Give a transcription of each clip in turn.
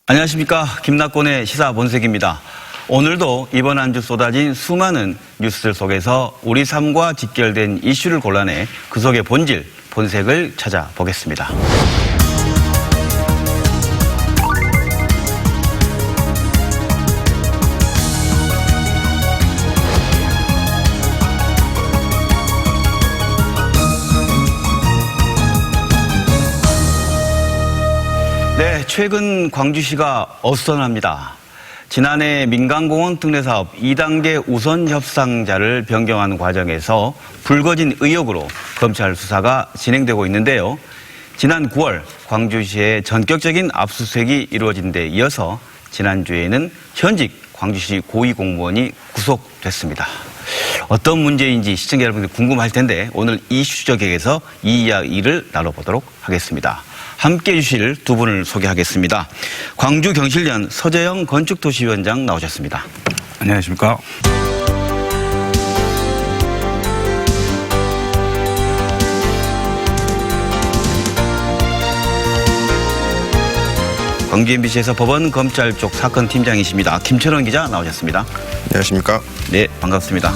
안녕하십니까. 김낙곤의 시사본색입니다. 오늘도 이번 한 주 쏟아진 수많은 뉴스들 속에서 우리 삶과 직결된 이슈를 골라내 그 속의 본질, 본색을 찾아보겠습니다. 네, 최근 광주시가 어수선합니다. 지난해 민간공원 특례사업 2단계 우선 협상자를 변경하는 과정에서 불거진 의혹으로 검찰 수사가 진행되고 있는데요. 지난 9월 광주시의 전격적인 압수수색이 이루어진 데 이어서 지난주에는 현직 광주시 고위공무원이 구속됐습니다. 어떤 문제인지 시청자 여러분들 궁금할 텐데 오늘 이슈 저격에서 이 이야기를 나눠보도록 하겠습니다. 함께해 주실 두 분을 소개하겠습니다. 광주경실련 서재영 건축도시위원장 나오셨습니다. 안녕하십니까. 광주 MBC에서 법원 검찰 쪽 사건 팀장이십니다. 김철원 기자 나오셨습니다. 안녕하십니까. 네, 반갑습니다.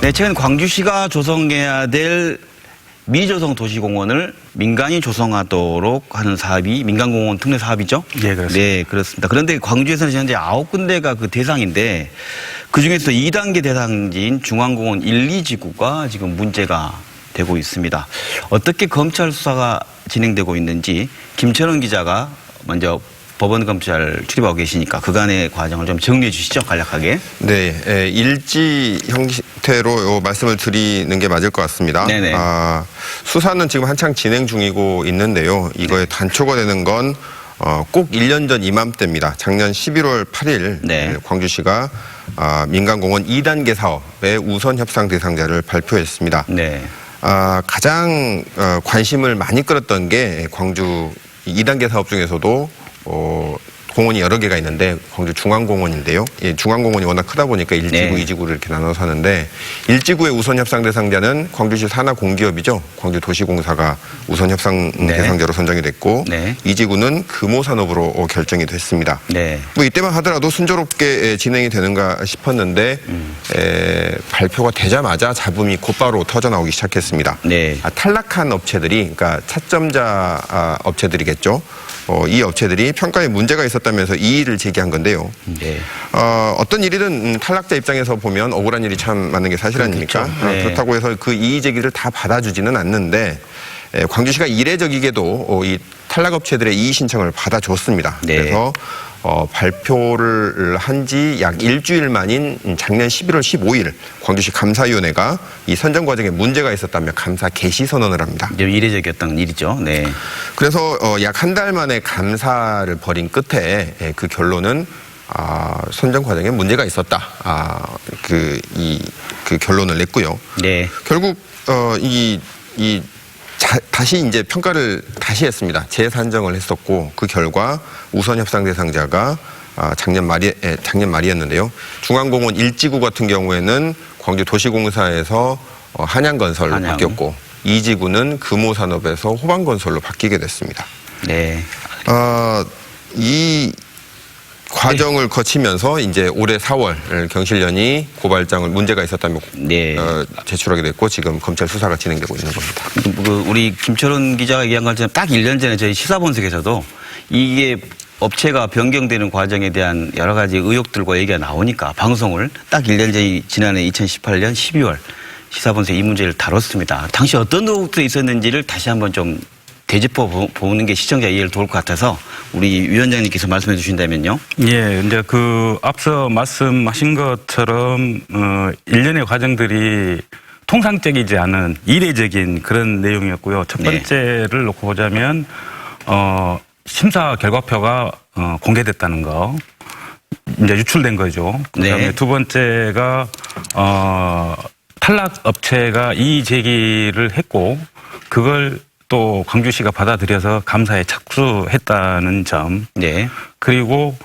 네, 최근 광주시가 조성해야 될 미조성 도시공원을 민간이 조성하도록 하는 사업이 민간공원 특례 사업이죠? 네, 그렇습니다. 네, 그렇습니다. 그런데 광주에서는 현재 9군데가 그 대상인데 그중에서 2단계 대상지인 중앙공원 1, 2지구가 지금 문제가 되고 있습니다. 어떻게 검찰 수사가 진행되고 있는지 김철원 기자가 먼저 법원 검찰 출입하고 계시니까 그간의 과정을 좀 정리해 주시죠, 간략하게. 네, 일지 형태로 말씀을 드리는 게 맞을 것 같습니다. 네네. 수사는 지금 한창 진행 중이고 있는데요. 이거에 단초가 되는 건 꼭 1년 전 이맘때입니다. 작년 11월 8일 네. 광주시가 민간공원 2단계 사업의 우선 협상 대상자를 발표했습니다. 네. 가장 관심을 많이 끌었던 게 광주 2단계 사업 중에서도 공원이 여러 개가 있는데 광주 중앙공원인데요. 예, 중앙공원이 워낙 크다 보니까 1지구, 네. 2지구를 이렇게 나눠서 하는데 1지구의 우선 협상 대상자는 광주시 산하 공기업이죠. 광주도시공사가 우선 협상 네. 대상자로 선정이 됐고 네. 2지구는 금호산업으로 결정이 됐습니다. 네. 뭐 이때만 하더라도 순조롭게 진행이 되는가 싶었는데 발표가 되자마자 잡음이 곧바로 터져나오기 시작했습니다. 네. 탈락한 업체들이, 그러니까 차점자 업체들이겠죠. 이 업체들이 평가에 문제가 있었다면서 이의를 제기한 건데요. 네. 어떤 일이든 탈락자 입장에서 보면 억울한 일이 참 많은 게 사실 아닙니까? 그렇겠죠. 네. 그렇다고 해서 그 이의 제기를 다 받아주지는 않는데 광주시가 이례적이게도 이 탈락 업체들의 이의 신청을 받아줬습니다. 네. 그래서 발표를 한 지 약 일주일 만인 작년 11월 15일 광주시 감사위원회가 이 선정 과정에 문제가 있었다며 감사 개시 선언을 합니다. 이례적이었던 일이죠. 네. 그래서 약 한 달 만에 감사를 벌인 끝에 그 결론은 선정 과정에 문제가 있었다. 그 결론을 냈고요. 네. 결국 다시 이제 평가를 다시 했습니다. 재산정을 했었고 그 결과 우선 협상 대상자가 작년 말이었는데요. 중앙공원 1지구 같은 경우에는 광주도시공사에서 한양건설로 바뀌었고 2지구는 금호산업에서 호반건설로 바뀌게 됐습니다. 네. 이 과정을 거치면서 이제 올해 4월 경실련이 고발장을 문제가 있었다며 네. 제출하게 됐고 지금 검찰 수사가 진행되고 있는 겁니다. 우리 김철원 기자가 얘기한 것처럼 딱 1년 전에 저희 시사본색에서도 이게 업체가 변경되는 과정에 대한 여러 가지 의혹들과 얘기가 나오니까 방송을 딱 1년 전에 지난해 2018년 12월 시사본색 이 문제를 다뤘습니다. 당시 어떤 의혹들이 있었는지를 다시 한번 좀 되짚어 보는 게 시청자 이해를 도울 것 같아서 우리 위원장님께서 말씀해 주신다면요. 예, 이제 앞서 말씀하신 것처럼, 일련의 과정들이 통상적이지 않은 이례적인 그런 내용이었고요. 첫 번째를 놓고 보자면, 심사 결과표가, 공개됐다는 거. 이제 유출된 거죠. 그다음에 네. 두 번째가, 탈락 업체가 이의 제기를 했고, 그걸 또 광주시가 받아들여서 감사에 착수했다는 점. 네. 그리고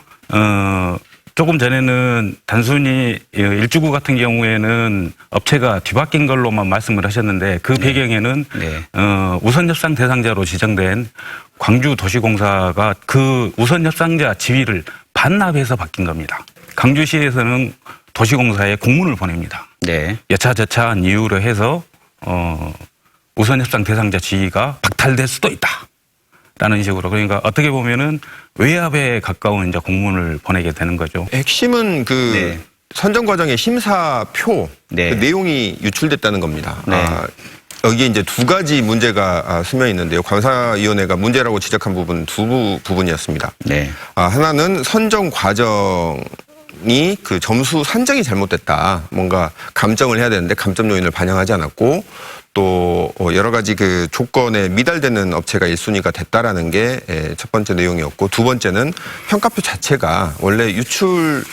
조금 전에는 단순히 일주구 같은 경우에는 업체가 뒤바뀐 걸로만 말씀을 하셨는데 그 배경에는 네. 우선 협상 대상자로 지정된 광주도시공사가 그 우선 협상자 지위를 반납해서 바뀐 겁니다. 강주시에서는 도시공사에 공문을 보냅니다. 네. 여차저차한 이유로 해서 우선 협상 대상자 지위가 박탈될 수도 있다. 라는 식으로. 그러니까 어떻게 보면은 외압에 가까운 이제 공문을 보내게 되는 거죠. 핵심은 그 네. 선정 과정의 심사표 네. 그 내용이 유출됐다는 겁니다. 네. 여기에 이제 두 가지 문제가 스며 있는데요. 감사위원회가 문제라고 지적한 부분 두 부분이었습니다. 네. 하나는 선정 과정이 그 점수 산정이 잘못됐다. 뭔가 감점을 해야 되는데 감점 요인을 반영하지 않았고 또 여러 가지 그 조건에 미달되는 업체가 1순위가 됐다라는 게 첫 번째 내용이었고 두 번째는 평가표 자체가 원래 유출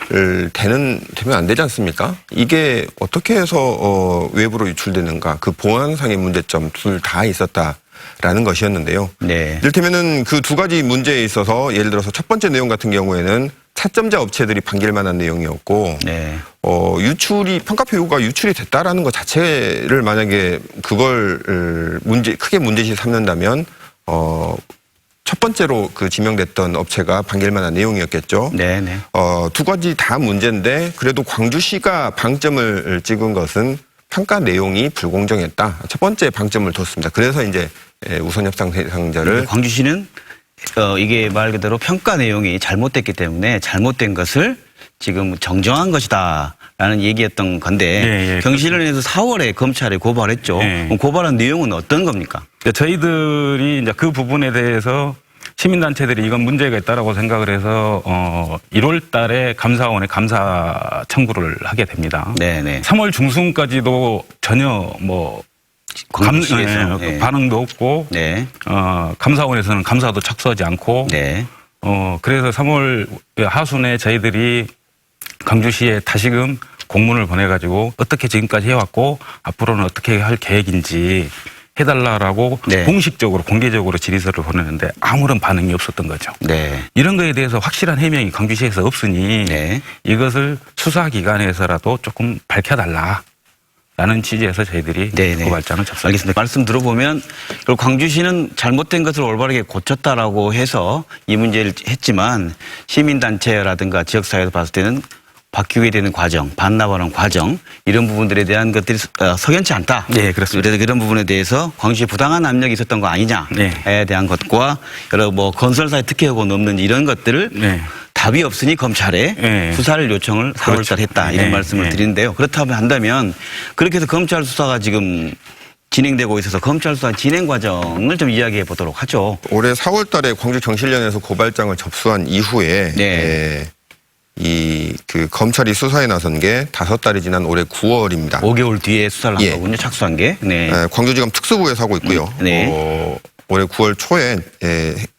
되면 안 되지 않습니까? 이게 어떻게 해서 외부로 유출되는가 그 보안상의 문제점 둘 다 있었다라는 것이었는데요. 네. 이를테면은 그 두 가지 문제에 있어서 예를 들어서 첫 번째 내용 같은 경우에는 차점자 업체들이 반길 만한 내용이었고 네. 평가표 요구가 유출이 됐다라는 것 자체를 만약에 그걸 크게 문제시 삼는다면 첫 번째로 그 지명됐던 업체가 반길 만한 내용이었겠죠. 네. 네. 두 가지 다 문제인데 그래도 광주시가 방점을 찍은 것은 평가 내용이 불공정했다. 첫 번째 방점을 뒀습니다. 그래서 이제 우선 협상 대상자를 광주시는 이게 말 그대로 평가 내용이 잘못됐기 때문에 잘못된 것을 지금 정정한 것이다라는 얘기였던 건데 예, 예, 경실련에서 4월에 검찰에 고발했죠. 예. 그럼 고발한 내용은 어떤 겁니까? 저희들이 이제 그 부분에 대해서 시민단체들이 이건 문제가 있다라고 생각을 해서 1월 달에 감사원에 감사 청구를 하게 됩니다. 네네. 3월 중순까지도 전혀 광주시에서 네. 반응도 없고 네. 감사원에서는 감사도 착수하지 않고 네. 그래서 3월 하순에 저희들이 광주시에 다시금 공문을 보내가지고 어떻게 지금까지 해왔고 앞으로는 어떻게 할 계획인지 해달라라고 네. 공식적으로 공개적으로 질의서를 보내는데 아무런 반응이 없었던 거죠. 네. 이런 거에 대해서 확실한 해명이 광주시에서 없으니 네. 이것을 수사기관에서라도 조금 밝혀달라. 라는 취지에서 저희들이 네네. 고발장을 접수했습니다. 알겠습니다. 말씀 들어보면 광주시는 잘못된 것을 올바르게 고쳤다라고 해서 이 문제를 했지만 시민단체라든가 지역사회에서 봤을 때는 바뀌게 되는 과정, 반납하는 과정 이런 부분들에 대한 것들이 석연치 않다. 네, 그렇습니다. 그래서 그런 부분에 대해서 광주시에 부당한 압력이 있었던 거 아니냐에 네. 대한 것과 여러 건설사의 특혜 요구는 없는지 이런 것들을 네. 답이 없으니 검찰에 네. 수사를 요청을 4월달 그렇죠. 했다 이런 네. 말씀을 네. 드리는데요. 그렇다면 한다면 그렇게 해서 검찰 수사가 지금 진행되고 있어서 검찰 수사 진행 과정을 좀 이야기해 보도록 하죠. 올해 4월 달에 광주 경실련에서 고발장을 접수한 이후에 네. 그 검찰이 수사에 나선 게 5달이 지난 올해 9월입니다. 5개월 뒤에 수사를 한 예. 거군요. 착수한 게. 네. 광주지검 특수부에서 하고 있고요. 네. 올해 9월 초에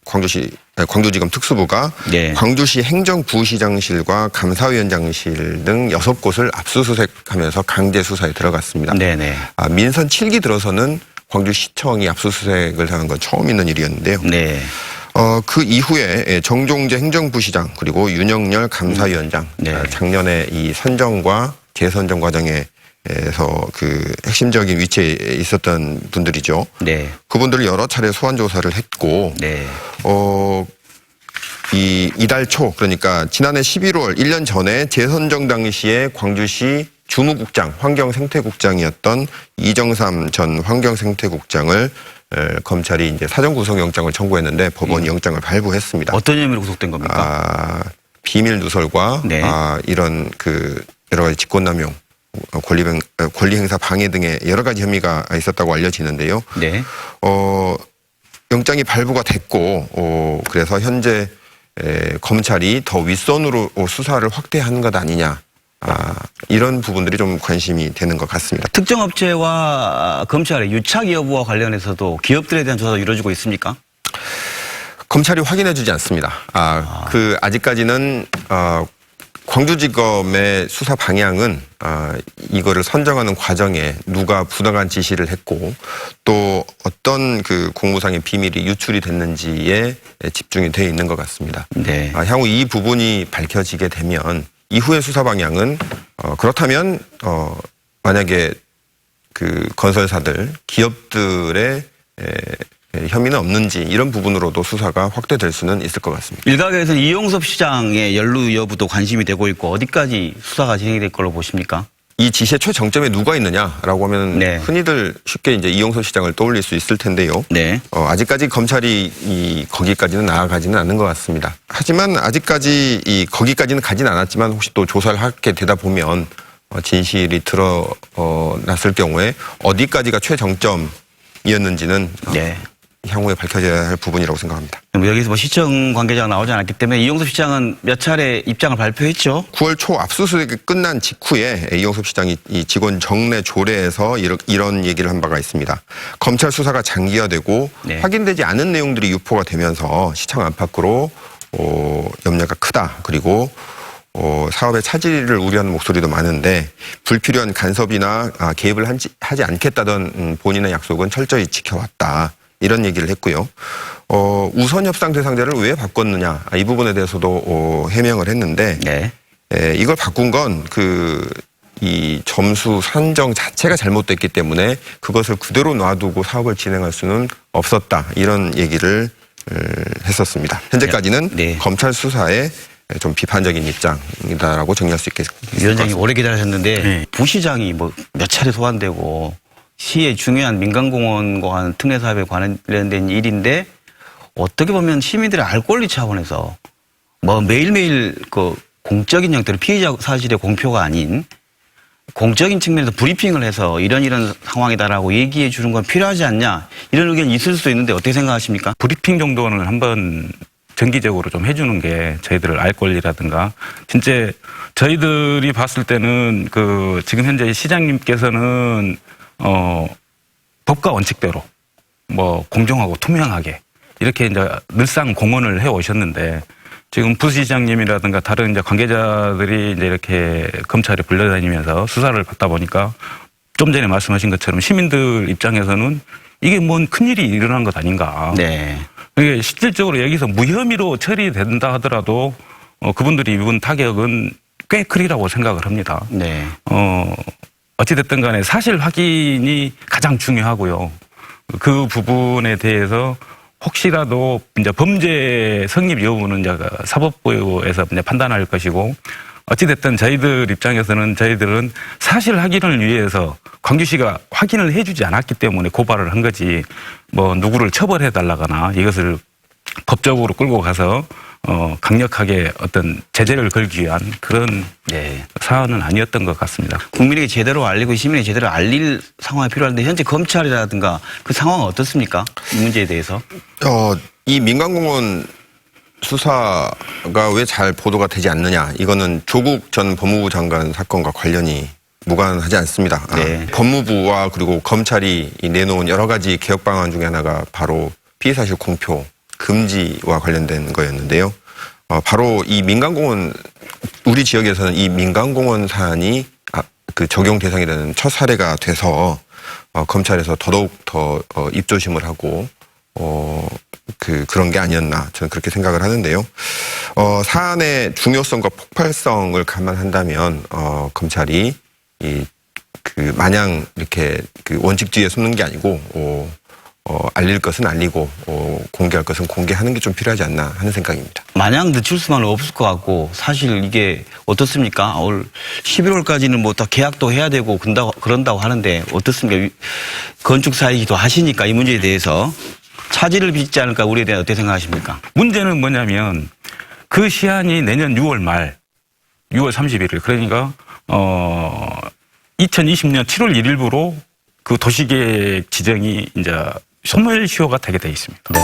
광주지검 특수부가 네. 광주시 행정부시장실과 감사위원장실 등 6곳을 압수수색하면서 강제 수사에 들어갔습니다. 네네. 민선 7기 들어서는 광주시청이 압수수색을 하는 건 처음 있는 일이었는데요. 네. 그 이후에 정종재 행정부시장 그리고 윤영열 감사위원장 네. 작년에 이 선정과 재선정 과정에서 그 핵심적인 위치에 있었던 분들이죠. 네. 그분들을 여러 차례 소환 조사를 했고 네. 이달 초 그러니까 지난해 11월 1년 전에 재선정 당시에 광주시 주무국장 환경생태국장이었던 이정삼 전 환경생태국장을 검찰이 이제 사전 구속영장을 청구했는데 법원이 영장을 발부했습니다. 어떤 혐의로 구속된 겁니까? 비밀 누설과 네. 이런 그 여러 가지 직권남용, 권리행사 방해 등의 여러 가지 혐의가 있었다고 알려지는데요. 네. 영장이 발부가 됐고 그래서 현재 검찰이 더 윗선으로 수사를 확대하는 것 아니냐. 이런 부분들이 좀 관심이 되는 것 같습니다. 특정 업체와 검찰의 유착 여부와 관련해서도 기업들에 대한 조사도 이루어지고 있습니까? 검찰이 확인해주지 않습니다. 아직까지는 광주지검의 수사 방향은 이거를 선정하는 과정에 누가 부당한 지시를 했고 또 어떤 그 공무상의 비밀이 유출이 됐는지에 집중이 되어 있는 것 같습니다. 네. 향후 이 부분이 밝혀지게 되면 이후의 수사 방향은 그렇다면 만약에 그 건설사들, 기업들의 혐의는 없는지 이런 부분으로도 수사가 확대될 수는 있을 것 같습니다. 일각에서는 이용섭 시장의 연루 여부도 관심이 되고 있고 어디까지 수사가 진행이 될 걸로 보십니까? 이 지시의 최정점에 누가 있느냐라고 하면 네. 흔히들 쉽게 이제 이용섭 시장을 떠올릴 수 있을 텐데요. 네. 아직까지 검찰이 거기까지는 나아가지는 않는 것 같습니다. 하지만 아직까지 거기까지는 가진 않았지만 혹시 또 조사를 하게 되다 보면 진실이 드러났을 경우에 어디까지가 최정점이었는지는 네. 향후에 밝혀져야 할 부분이라고 생각합니다. 여기서 뭐 시청 관계자가 나오지 않았기 때문에 이용섭 시장은 몇 차례 입장을 발표했죠. 9월 초 압수수색이 끝난 직후에 이용섭 시장이 이 직원 정례 조례에서 이런 얘기를 한 바가 있습니다. 검찰 수사가 장기화되고 네. 확인되지 않은 내용들이 유포가 되면서 시청 안팎으로 염려가 크다. 그리고 사업의 차질을 우려하는 목소리도 많은데 불필요한 간섭이나 개입을 하지 않겠다던 본인의 약속은 철저히 지켜왔다. 이런 얘기를 했고요. 우선 협상 대상자를 왜 바꿨느냐 이 부분에 대해서도 해명을 했는데 네. 이걸 바꾼 건 이 점수 산정 자체가 잘못됐기 때문에 그것을 그대로 놔두고 사업을 진행할 수는 없었다 이런 얘기를 했었습니다. 현재까지는 네. 검찰 수사에 좀 비판적인 입장이다라고 정리할 수 있겠습니다. 위원장이 오래 기다리셨는데 네. 부시장이 뭐 몇 차례 소환되고 시의 중요한 민간공원과 관한 특례 사업에 관련된 일인데 어떻게 보면 시민들의 알 권리 차원에서 뭐 매일매일 그 공적인 형태로 피의자 사실의 공표가 아닌 공적인 측면에서 브리핑을 해서 이런 상황이다라고 얘기해 주는 건 필요하지 않냐 이런 의견이 있을 수도 있는데 어떻게 생각하십니까? 브리핑 정도는 한번 정기적으로 좀 해주는 게 저희들 알 권리라든가 진짜 저희들이 봤을 때는 그 지금 현재 시장님께서는 법과 원칙대로 뭐 공정하고 투명하게 이렇게 이제 늘상 공언을 해 오셨는데 지금 부시장님이라든가 다른 이제 관계자들이 이제 이렇게 검찰에 불려다니면서 수사를 받다 보니까 좀 전에 말씀하신 것처럼 시민들 입장에서는 이게 뭔 큰일이 일어난 것 아닌가. 네. 이게 실질적으로 여기서 무혐의로 처리된다 하더라도 그분들이 입은 타격은 꽤 크리라고 생각을 합니다. 네. 어찌됐든 간에 사실 확인이 가장 중요하고요. 그 부분에 대해서 혹시라도 이제 범죄 성립 여부는 이제 사법부에서 이제 판단할 것이고 어찌됐든 저희들 입장에서는 저희들은 사실 확인을 위해서 광주시가 확인을 해주지 않았기 때문에 고발을 한 거지 뭐 누구를 처벌해달라거나 이것을 법적으로 끌고 가서 강력하게 어떤 제재를 걸기 위한 그런 네. 사안은 아니었던 것 같습니다. 국민에게 제대로 알리고 시민에게 제대로 알릴 상황이 필요한데 현재 검찰이라든가 그 상황은 어떻습니까? 이 문제에 대해서. 이 민간공원 수사가 왜 잘 보도가 되지 않느냐. 이거는 조국 전 법무부 장관 사건과 관련이 무관하지 않습니다. 네. 법무부와 그리고 검찰이 내놓은 여러 가지 개혁 방안 중에 하나가 바로 피해사실 공표 금지와 관련된 거였는데요. 바로 이 민간공원 우리 지역에서는 이 민간공원 사안이 그 적용 대상이 되는 첫 사례가 돼서 검찰에서 더더욱 더 입조심을 하고 그런 게 아니었나 저는 그렇게 생각을 하는데요. 사안의 중요성과 폭발성을 감안한다면 검찰이 마냥 이렇게 그 원칙 뒤에 숨는 게 아니고 알릴 것은 알리고 공개할 것은 공개하는 게 좀 필요하지 않나 하는 생각입니다. 마냥 늦출 수만은 없을 것 같고 사실 이게 어떻습니까? 올 11월까지는 뭐 다 계약도 해야 되고 그런다고 하는데 어떻습니까? 건축사이기도 하시니까 이 문제에 대해서 차질을 빚지 않을까 우리에 대해 어떻게 생각하십니까? 문제는 뭐냐면 그 시한이 내년 6월 말 6월 31일 그러니까 2020년 7월 1일부로 그 도시계획 지정이 이제 소멸시효가 되게 돼 있습니다. 네.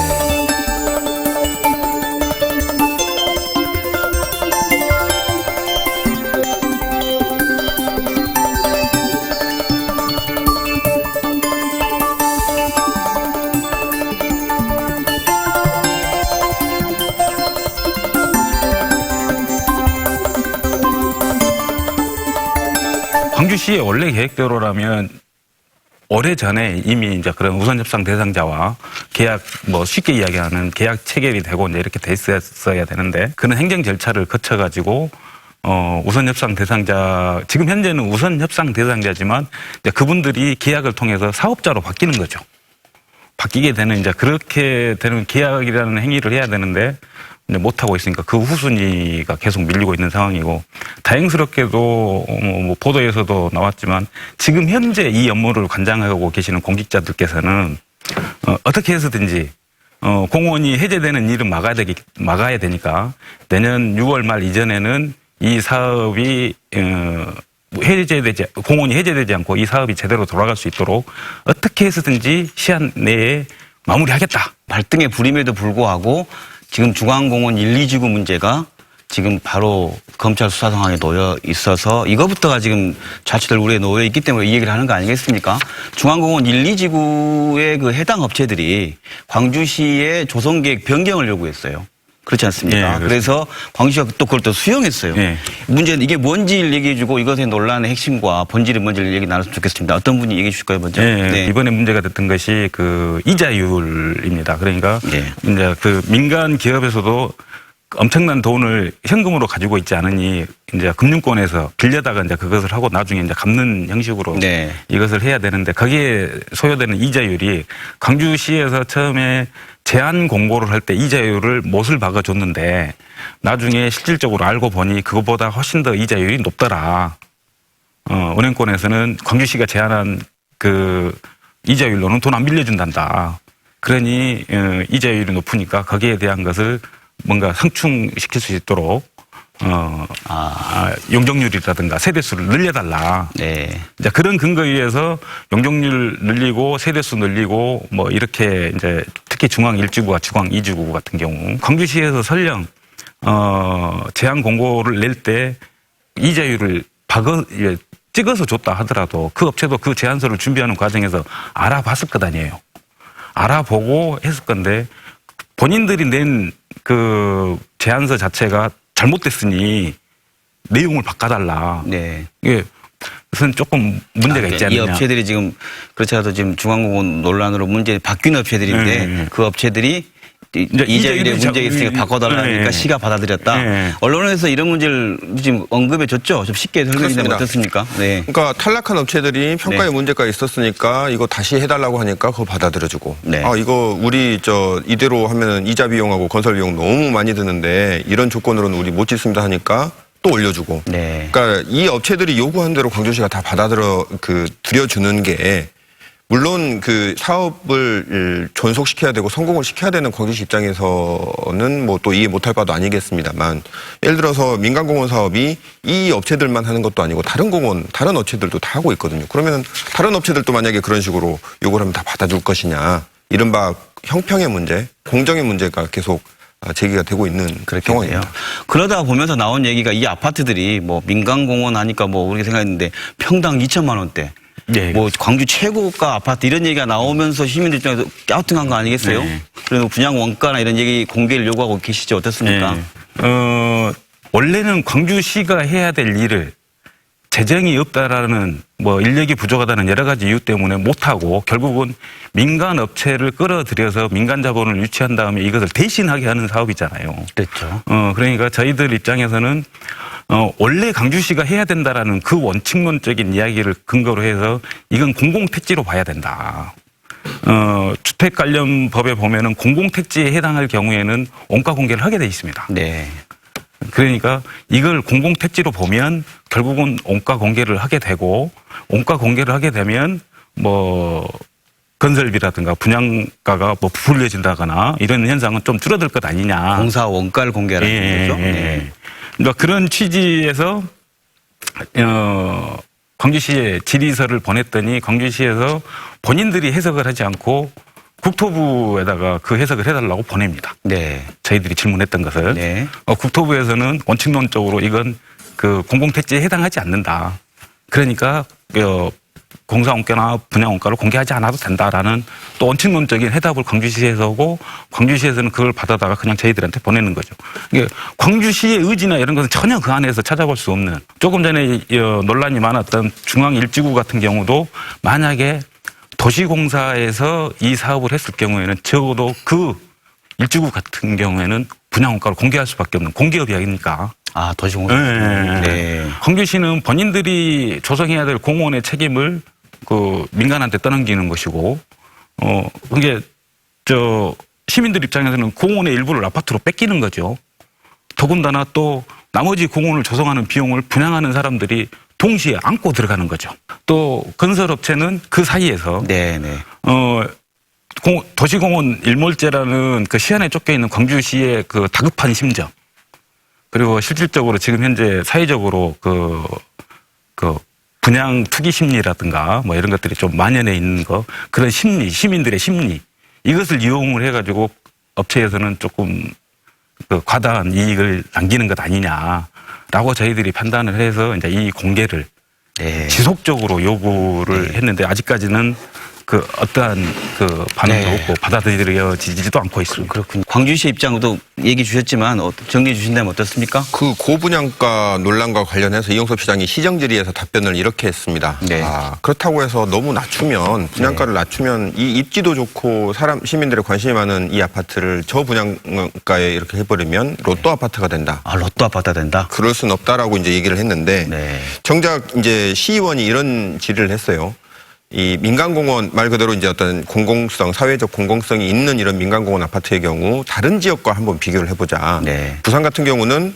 광주시의 원래 계획대로라면 오래 전에 이미 이제 그런 우선협상 대상자와 계약 뭐 쉽게 이야기하는 계약 체결이 되고 이제 이렇게 돼 있었어야 되는데 그런 행정 절차를 거쳐가지고 우선협상 대상자 지금 현재는 우선협상 대상자지만 이제 그분들이 계약을 통해서 사업자로 바뀌는 거죠. 바뀌게 되는 이제 그렇게 되는 계약이라는 행위를 해야 되는데 이제 못 하고 있으니까 그 후순위가 계속 밀리고 있는 상황이고 다행스럽게도 뭐 보도에서도 나왔지만 지금 현재 이 업무를 관장하고 계시는 공직자들께서는 어떻게 해서든지 공원이 해제되는 일은 막아야 되니까 내년 6월 말 이전에는 이 사업이 공원이 해제되지 않고 이 사업이 제대로 돌아갈 수 있도록 어떻게 해서든지 시한 내에 마무리하겠다. 발등에 불임에도 불구하고 지금 중앙공원 1, 2지구 문제가 지금 바로 검찰 수사 상황에 놓여 있어서 이거부터가 지금 자치들 우리에 놓여 있기 때문에 이 얘기를 하는 거 아니겠습니까? 중앙공원 1, 2지구의 그 해당 업체들이 광주시의 조성계획 변경을 요구했어요. 그렇지 않습니까? 네, 그래서 광주시가 또 그걸 또 수용했어요. 네. 문제는 이게 뭔지를 얘기해주고 이것의 논란의 핵심과 본질이 뭔지를 얘기 나눴으면 좋겠습니다. 어떤 분이 얘기해 주실까요, 먼저? 네. 이번에 문제가 됐던 것이 그 이자율입니다. 그러니까 네. 이제 그 민간 기업에서도 엄청난 돈을 현금으로 가지고 있지 않으니 이제 금융권에서 빌려다가 이제 그것을 하고 나중에 이제 갚는 형식으로 네. 이것을 해야 되는데 거기에 소요되는 이자율이 광주시에서 처음에 제한 공고를 할 때 이자율을 못을 박아줬는데 나중에 실질적으로 알고 보니 그것보다 훨씬 더 이자율이 높더라. 은행권에서는 광주시가 제한한 그 이자율로는 돈 안 빌려준단다. 그러니 이자율이 높으니까 거기에 대한 것을 뭔가 상충시킬 수 있도록 용적률이라든가 세대수를 늘려달라. 네. 이제 그런 근거에 의해서 용적률 늘리고 세대수 늘리고 뭐 이렇게 이제 특히 중앙 1지구와 중앙 2지구 같은 경우 광주시에서 설령 제한 공고를 낼 때 이자율을 찍어서 줬다 하더라도 그 업체도 그 제안서를 준비하는 과정에서 알아봤을 것 아니에요. 알아보고 했을 건데 본인들이 낸 그 제안서 자체가 잘못됐으니 내용을 바꿔달라. 네. 이게 무슨 조금 문제가 있지 않느냐. 이 업체들이 지금 그렇지 않아도 지금 중앙공원 논란으로 문제 바뀐 업체들인데 그 업체들이 이자율에 문제가 있으니까 바꿔달라니까 시가 받아들였다. 언론에서 이런 문제를 지금 언급해줬죠. 좀 쉽게 설명해주면 어떻습니까? 네. 그러니까 탈락한 업체들이 평가에 문제가 있었으니까 이거 다시 해달라고 하니까 그거 받아들여주고. 네. 이거 우리 이대로 하면 이자 비용하고 건설 비용 너무 많이 드는데 이런 조건으로는 우리 못 짓습니다 하니까 또 올려주고. 네. 그러니까 이 업체들이 요구한 대로 광주시가 다 들여주는 게 물론 그 사업을 존속시켜야 되고 성공을 시켜야 되는 광주시 입장에서는 뭐 또 이해 못할 바도 아니겠습니다만 예를 들어서 민간공원 사업이 이 업체들만 하는 것도 아니고 다른 공원, 다른 업체들도 다 하고 있거든요. 그러면 다른 업체들도 만약에 그런 식으로 요구를 하면 다 받아줄 것이냐. 이른바 형평의 문제, 공정의 문제가 계속 제기가 되고 있는 상황이에요. 그러다 보면서 나온 얘기가 이 아파트들이 뭐 민간공원 하니까 뭐 우리가 생각했는데 평당 2천만 원대. 네. 뭐 광주 최고가 아파트 이런 얘기가 나오면서 시민들 입장에서 깨우팅한 거 아니겠어요? 네. 그래서 분양 원가나 이런 얘기 공개를 요구하고 계시죠. 어떻습니까? 네. 원래는 광주시가 해야 될 일을 재정이 없다라는 뭐 인력이 부족하다는 여러 가지 이유 때문에 못하고 결국은 민간 업체를 끌어들여서 민간 자본을 유치한 다음에 이것을 대신하게 하는 사업이잖아요. 그렇죠. 그러니까 저희들 입장에서는 원래 광주시가 해야 된다라는 그 원칙론적인 이야기를 근거로 해서 이건 공공택지로 봐야 된다. 주택 관련 법에 보면은 공공택지에 해당할 경우에는 원가 공개를 하게 돼 있습니다. 네. 그러니까 이걸 공공택지로 보면 결국은 원가 공개를 하게 되고 원가 공개를 하게 되면 뭐 건설비라든가 분양가가 뭐 부풀려진다거나 이런 현상은 좀 줄어들 것 아니냐. 공사 원가를 공개하는 거죠. 네. 그러니까 그런 취지에서 광주시에 질의서를 보냈더니 광주시에서 본인들이 해석을 하지 않고 국토부에다가 그 해석을 해달라고 보냅니다. 네. 저희들이 질문했던 것을. 네. 국토부에서는 원칙론적으로 이건 그 공공택지에 해당하지 않는다. 그러니까 공사원가나 분양원가를 공개하지 않아도 된다라는 또 원칙론적인 해답을 광주시에서 하고 광주시에서는 그걸 받아다가 그냥 저희들한테 보내는 거죠. 이게 광주시의 의지나 이런 것은 전혀 그 안에서 찾아볼 수 없는 조금 전에 논란이 많았던 중앙일지구 같은 경우도 만약에 도시공사에서 이 사업을 했을 경우에는 적어도 그 일지구 같은 경우에는 분양원가를 공개할 수밖에 없는 공기업이 아닙니까? 아, 도시공사. 네. 네. 광주시는 본인들이 조성해야 될 공원의 책임을 그 민간한테 떠넘기는 것이고, 그게 시민들 입장에서는 공원의 일부를 아파트로 뺏기는 거죠. 더군다나 또 나머지 공원을 조성하는 비용을 분양하는 사람들이 동시에 안고 들어가는 거죠. 또 건설업체는 그 사이에서 네네. 도시공원 일몰제라는 그 시안에 쫓겨 있는 광주시의 그 다급한 심정, 그리고 실질적으로 지금 현재 사회적으로 그 분양 투기 심리라든가 뭐 이런 것들이 좀 만연해 있는 거, 그런 심리, 시민들의 심리, 이것을 이용을 해가지고 업체에서는 조금 그 과다한 이익을 남기는 것 아니냐라고 저희들이 판단을 해서 이제 이 공개를 네. 지속적으로 요구를 했는데 아직까지는 그 어떠한 그 반응도 네. 없고 받아들여지지도 않고 있습니다. 그렇군요. 광주시 입장도 얘기 주셨지만 정리해 주신다면 어떻습니까? 그 고분양가 논란과 관련해서 이용섭 시장이 시정질의에서 답변을 이렇게 했습니다. 네. 그렇다고 해서 너무 낮추면 분양가를 낮추면 이 입지도 좋고 시민들의 관심이 많은 이 아파트를 저분양가에 이렇게 해버리면 로또 아파트가 된다. 아, 로또 아파트가 된다? 그럴 순 없다라고 이제 얘기를 했는데 네. 정작 이제 시의원이 이런 질의를 했어요. 이 민간공원 말 그대로 이제 어떤 공공성, 사회적 공공성이 있는 이런 민간공원 아파트의 경우 다른 지역과 한번 비교를 해보자. 네. 부산 같은 경우는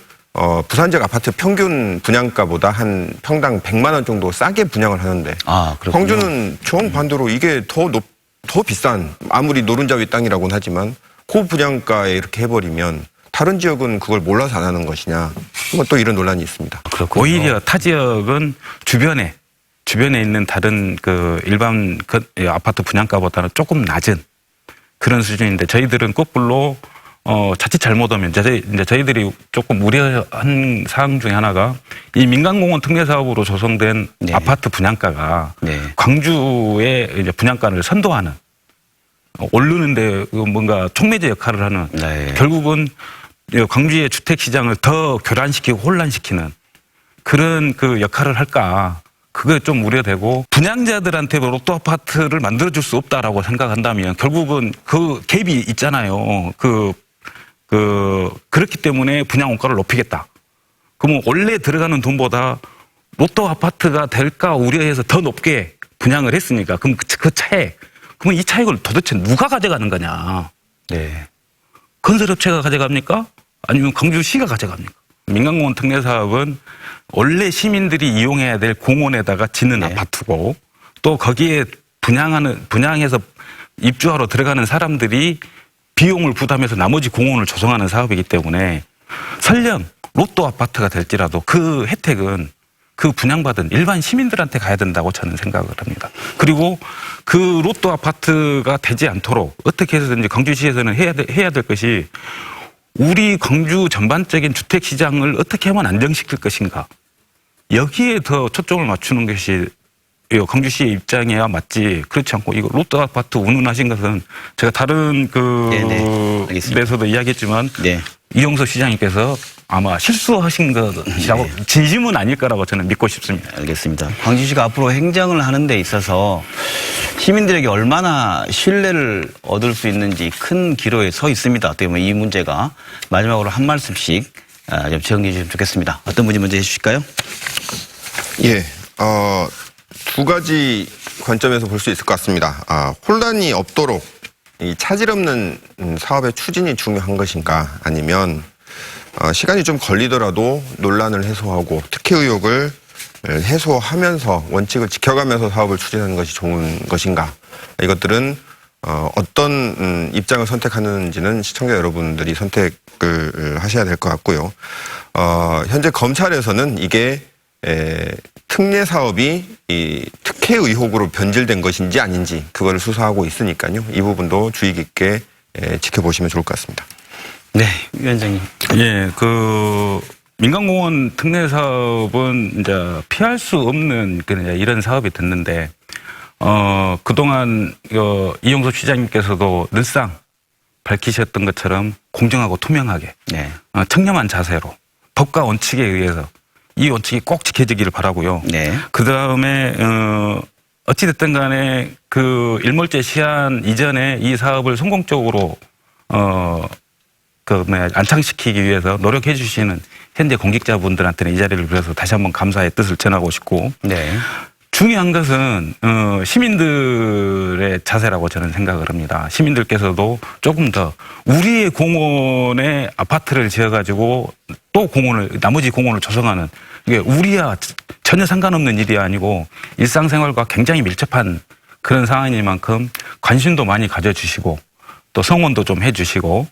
부산 지역 아파트 평균 분양가보다 한 평당 100만 원 정도 싸게 분양을 하는데 아, 그렇군요. 광주는 정반대로 이게 더 비싼, 아무리 노른자위 땅이라고는 하지만 고분양가에 이렇게 해버리면 다른 지역은 그걸 몰라서 안 하는 것이냐. 뭐 또 이런 논란이 있습니다. 그렇군요. 오히려 타 지역은 주변에 있는 다른 그 일반 아파트 분양가보다는 조금 낮은 그런 수준인데 저희들은 거꾸로 자칫 잘못하면 이제 저희들이 조금 우려한 사항 중에 하나가 이 민간공원 특례 사업으로 조성된 네. 아파트 분양가가 네. 광주의 이제 분양가를 선도하는 오르는데 뭔가 촉매제 역할을 하는 네. 결국은 광주의 주택 시장을 더 교란시키고 혼란시키는 그런 그 역할을 할까. 그게 좀 우려되고 분양자들한테 로또 아파트를 만들어줄 수 없다라고 생각한다면 결국은 그 갭이 있잖아요. 그렇기 때문에 분양 원가를 높이겠다. 그러면 원래 들어가는 돈보다 로또 아파트가 될까 우려해서 더 높게 분양을 했으니까 그럼 그 차액, 그러면 이 차익을 도대체 누가 가져가는 거냐? 네. 건설업체가 가져갑니까? 아니면 광주시가 가져갑니까? 민간공원 특례 사업은 원래 시민들이 이용해야 될 공원에다가 짓는 네. 아파트고 또 거기에 분양해서 입주하러 들어가는 사람들이 비용을 부담해서 나머지 공원을 조성하는 사업이기 때문에 설령 로또 아파트가 될지라도 그 혜택은 그 분양받은 일반 시민들한테 가야 된다고 저는 생각을 합니다. 그리고 그 로또 아파트가 되지 않도록 어떻게 해서든지 광주시에서는 해야 될 것이 우리 광주 전반적인 주택 시장을 어떻게 하면 안정시킬 것인가. 여기에 더 초점을 맞추는 것이 광주시의 입장이야 맞지. 그렇지 않고 이거 로또 아파트 운운하신 것은 제가 다른 네네. 알겠습니다. 데서도 이야기했지만 네. 이용섭 시장님께서 아마 실수하신 것이라고 네. 진심은 아닐 거라고 저는 믿고 싶습니다. 알겠습니다. 광주시가 앞으로 행정을 하는 데 있어서 시민들에게 얼마나 신뢰를 얻을 수 있는지 큰 기로에 서 있습니다. 어떻게 보면 이 문제가 마지막으로 한 말씀씩 좀 정리해 주시면 좋겠습니다. 어떤 분이 먼저 해주실까요? 예, 두 가지 관점에서 볼 수 있을 것 같습니다. 혼란이 없도록 이 차질 없는 사업의 추진이 중요한 것인가, 아니면 시간이 좀 걸리더라도 논란을 해소하고 특혜 의혹을 해소하면서 원칙을 지켜가면서 사업을 추진하는 것이 좋은 것인가. 이것들은 어떤 입장을 선택하는지는 시청자 여러분들이 선택을 하셔야 될 것 같고요. 현재 검찰에서는 이게 특례 사업이 이 특혜 의혹으로 변질된 것인지 아닌지 그거를 수사하고 있으니까요. 이 부분도 주의 깊게 지켜보시면 좋을 것 같습니다. 네, 위원장님. 예, 민간공원 특례 사업은 이제 피할 수 없는 이런 사업이 됐는데 그동안 이용섭 시장님께서도 늘상 밝히셨던 것처럼 공정하고 투명하게 네. 청렴한 자세로 법과 원칙에 의해서 이 원칙이 꼭 지켜지기를 바라고요. 네. 그 다음에 어찌됐든 간에 그 일몰제 시한 이전에 이 사업을 성공적으로 안창시키기 위해서 노력해 주시는 현재 공직자분들한테는 이 자리를 빌어서 다시 한번 감사의 뜻을 전하고 싶고 네. 중요한 것은 시민들의 자세라고 저는 생각을 합니다. 시민들께서도 조금 더 우리의 공원에 아파트를 지어가지고 또 나머지 공원을 조성하는 이게 우리와 전혀 상관없는 일이 아니고 일상생활과 굉장히 밀접한 그런 상황이만큼 관심도 많이 가져주시고 또 성원도 좀 해주시고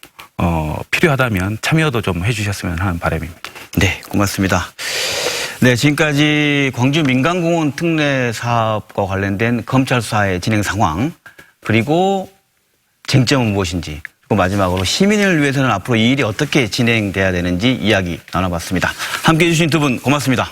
필요하다면 참여도 좀 해주셨으면 하는 바람입니다. 네, 고맙습니다. 네, 지금까지 광주 민간공원 특례 사업과 관련된 검찰 수사의 진행 상황, 그리고 쟁점은 무엇인지, 그리고 마지막으로 시민을 위해서는 앞으로 이 일이 어떻게 진행돼야 되는지 이야기 나눠봤습니다. 함께해 주신 두 분 고맙습니다.